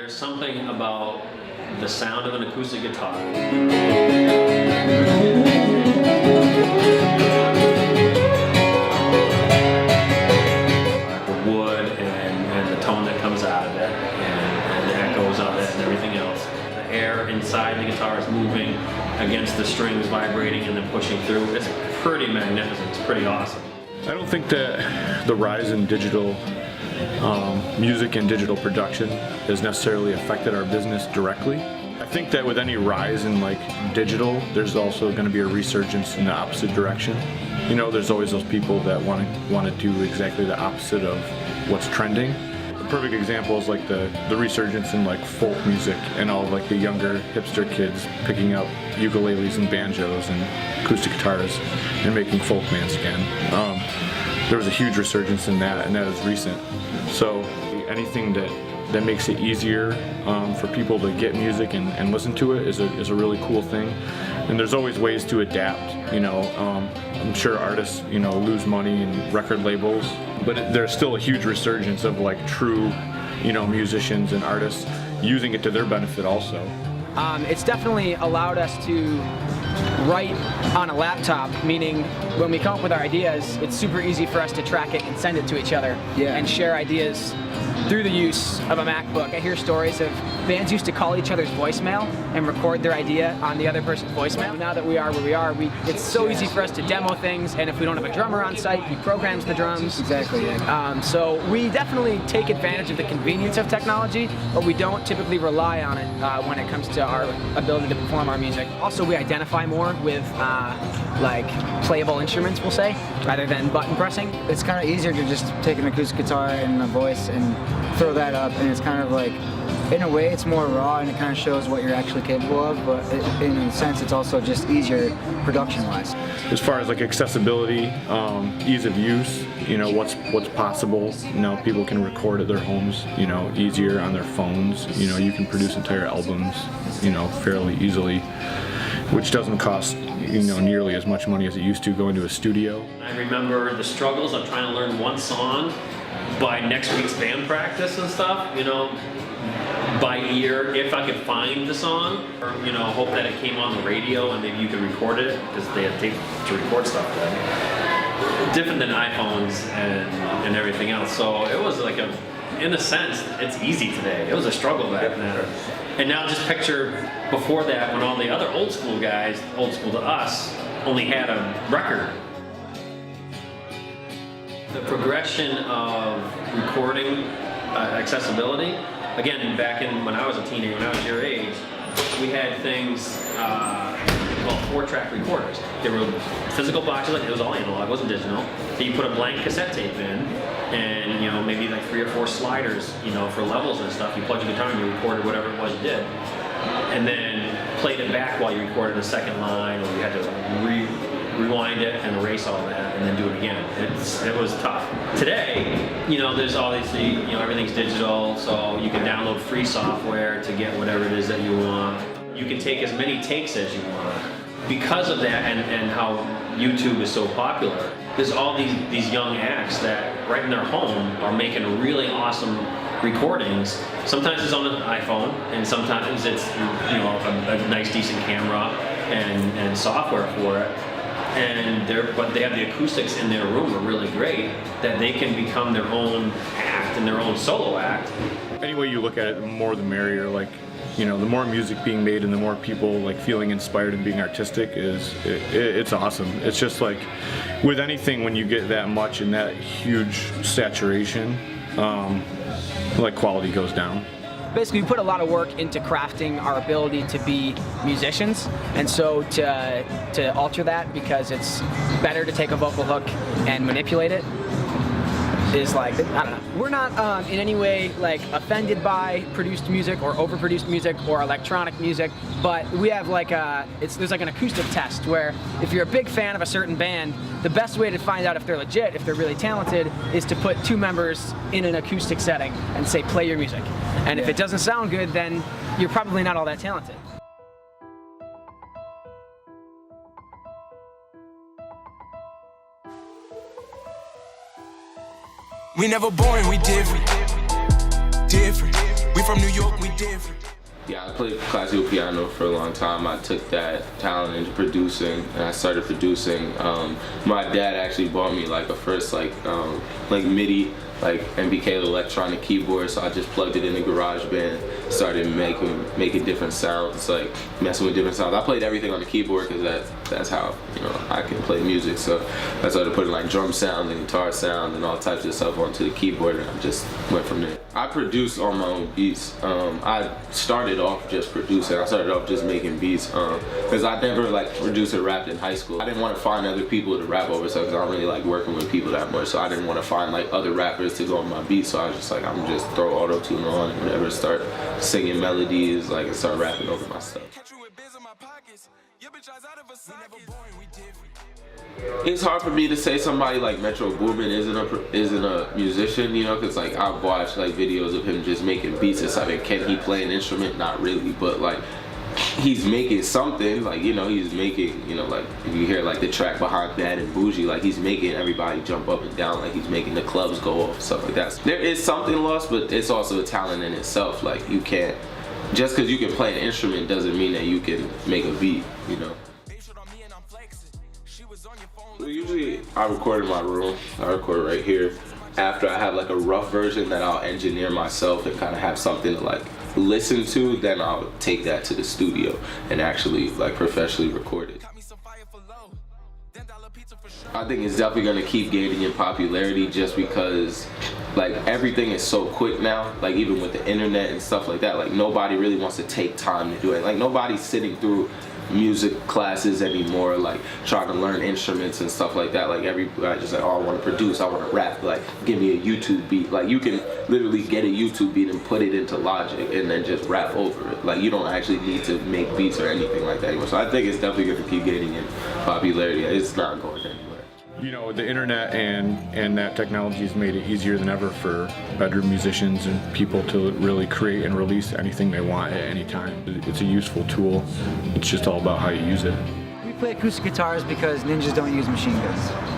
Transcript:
There's something about the sound of an acoustic guitar. The wood and the tone that comes out of it and the echoes of it and everything else. The air inside the guitar is moving against the strings, vibrating and then pushing through. It's pretty magnificent. It's pretty awesome. I don't think that the rise in digital music and digital production has necessarily affected our business directly. I think that with any rise in like digital, there's also going to be a resurgence in the opposite direction. You know, there's always those people that want to do exactly the opposite of what's trending. A perfect example is like the resurgence in like folk music and all of like the younger hipster kids picking up ukuleles and banjos and acoustic guitars and making folk bands again. There was a huge resurgence in that, and that is recent. So anything that makes it easier for people to get music and listen to it is a really cool thing. And there's always ways to adapt. You know, I'm sure artists, you know, lose money and record labels, but there's still a huge resurgence of like true, you know, musicians and artists using it to their benefit also. It's definitely allowed us to write on a laptop, meaning when we come up with our ideas, it's super easy for us to track it and send it to each other and share ideas through the use of a MacBook. I hear stories of bands used to call each other's voicemail and record their idea on the other person's voicemail. Now that we are where we are, it's so easy for us to demo things, and if we don't have a drummer on site, he programs the drums. Exactly, yeah. So we definitely take advantage of the convenience of technology, but we don't typically rely on it when it comes to our ability to perform our music. Also, we identify more with like playable instruments, we'll say, rather than button pressing. It's kind of easier to just take an acoustic guitar and a voice and throw that up, and it's kind of like, in a way, it's more raw and it kind of shows what you're actually capable of, but in a sense, it's also just easier production-wise. As far as like accessibility, ease of use, you know, what's possible. You know, people can record at their homes, you know, easier on their phones. You know, you can produce entire albums, you know, fairly easily, which doesn't cost, you know, nearly as much money as it used to going to a studio. I remember the struggles of trying to learn one song by next week's band practice and stuff, you know, by ear, if I could find the song, or, you know, hope that it came on the radio and maybe you could record it, because they had tape to record stuff then. Different than iPhones and everything else. So it was like in a sense, it's easy today. It was a struggle back then. And now just picture before that when all the other old school guys, old school to us, only had a record. The progression of recording accessibility, again, back in when I was a teenager, when I was your age, we had things called 4-track recorders. They were physical boxes, like it was all analog, it wasn't digital. So you put a blank cassette tape in, and you know, maybe like 3 or 4 sliders, you know, for levels and stuff. You plugged your guitar and you recorded whatever it was you did, and then played it back while you recorded a second line, or you had to rewind it and erase all that and then do it again. It was tough. Today, you know, there's obviously, you know, everything's digital, so you can download free software to get whatever it is that you want. You can take as many takes as you want. Because of that and how YouTube is so popular, there's all these young acts that right in their home are making really awesome recordings. Sometimes it's on an iPhone, and sometimes it's, you know, a nice decent camera and software for it. But they have the acoustics in their room are really great, that they can become their own act and their own solo act. Any way you look at it, the more the merrier. Like, you know, the more music being made and the more people like feeling inspired and being artistic it's awesome. It's just like with anything, when you get that much and that huge saturation, like quality goes down. Basically, we put a lot of work into crafting our ability to be musicians, and so to alter that, because it's better to take a vocal hook and manipulate it, is like, I don't know. We're not in any way like offended by produced music or overproduced music or electronic music, but we have like there's like an acoustic test where if you're a big fan of a certain band, the best way to find out if they're legit, if they're really talented, is to put 2 members in an acoustic setting and say, play your music. And if it doesn't sound good, then you're probably not all that talented. We never boring, we different. We from New York, we different. Yeah, I played classical piano for a long time. I took that talent into producing, and I started producing. My dad actually bought me like a first like MIDI, like MBK electronic keyboard. So I just plugged it in the GarageBand, started making different sounds, like messing with different sounds. I played everything on the keyboard because that's how I can play music. So I started putting like drum sound and guitar sound and all types of stuff onto the keyboard, and I just went from there. I produce all my own beats. I started off just producing. I started off just making beats because I never like produced or rapped in high school. I didn't want to find other people to rap over stuff because I don't really like working with people that much. So I didn't want to find like other rappers to go on my beats. So I was just like, I'm just throw auto-tune on and whatever, start singing melodies, like, and start rapping over my stuff. It's hard for me to say somebody like Metro Boomin isn't a musician, because like I've watched like videos of him just making beats and stuff. And can he play an instrument? Not really, but like he's making something. Like he's making like if you hear like the track behind Bad and Bougie, like he's making everybody jump up and down, like he's making the clubs go off, stuff like that. There is something lost, but it's also a talent in itself. Like you can't just because you can play an instrument doesn't mean that you can make a beat. Usually I record in my room. I record right here. After I have like a rough version that I'll engineer myself and kind of have something to like listen to, then I'll take that to the studio and actually like professionally record it. I think it's definitely gonna keep gaining in popularity just because like everything is so quick now, like even with the internet and stuff like that, like nobody really wants to take time to do it. Like nobody's sitting through music classes anymore, like trying to learn instruments and stuff like that. Like everybody just like, oh, I want to produce, I want to rap, like give me a YouTube beat. Like you can literally get a YouTube beat and put it into Logic and then just rap over it. Like you don't actually need to make beats or anything like that anymore. So I think it's definitely going to keep gaining in popularity. It's not going anywhere. The internet and that technology has made it easier than ever for bedroom musicians and people to really create and release anything they want at any time. It's a useful tool. It's just all about how you use it. We play acoustic guitars because ninjas don't use machine guns.